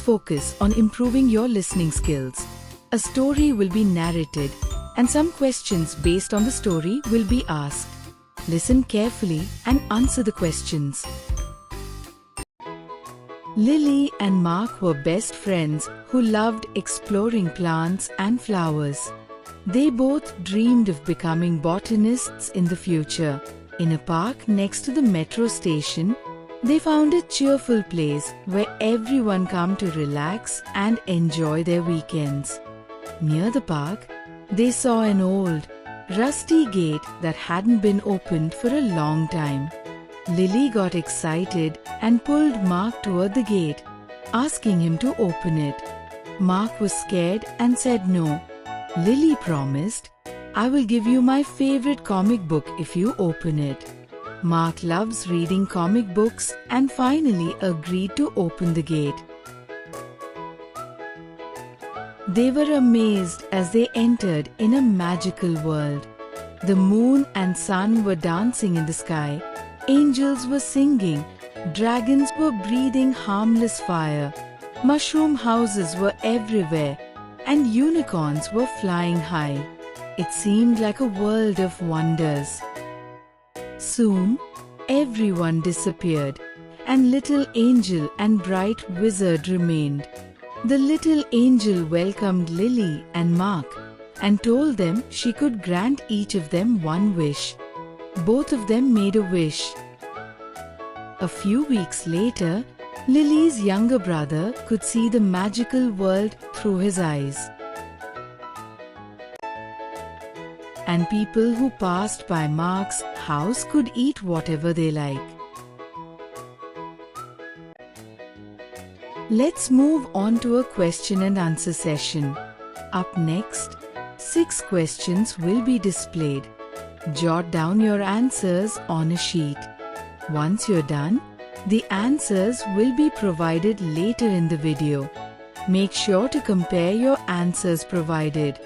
focus on improving your listening skills. A story will be narrated, and some questions based on the story will be asked. Listen carefully and answer the questions. Lily and Mark were best friends who loved exploring plants and flowers. They both dreamed of becoming botanists in the future. In a park next to the metro station, they found a cheerful place where everyone came to relax and enjoy their weekends. Near the park, they saw an old, rusty gate that hadn't been opened for a long time. Lily got excited and pulled Mark toward the gate, asking him to open it. Mark was scared and said no. Lily promised, "I will give you my favorite comic book if you open it." Mark loves reading comic books and finally agreed to open the gate. They were amazed as they entered in a magical world. The moon and sun were dancing in the sky, angels were singing, dragons were breathing harmless fire, mushroom houses were everywhere, and unicorns were flying high. It seemed like a world of wonders. Soon, everyone disappeared, and little angel and bright wizard remained. The little angel welcomed Lily and Mark and told them she could grant each of them one wish. Both of them made a wish. A few weeks later, Lily's younger brother could see the magical world through his eyes. And people who passed by Mark's house could eat whatever they like. Let's move on to a question and answer session. Up next, 6 questions will be displayed. Jot down your answers on a sheet. Once you're done, the answers will be provided later in the video. Make sure to compare your answers provided.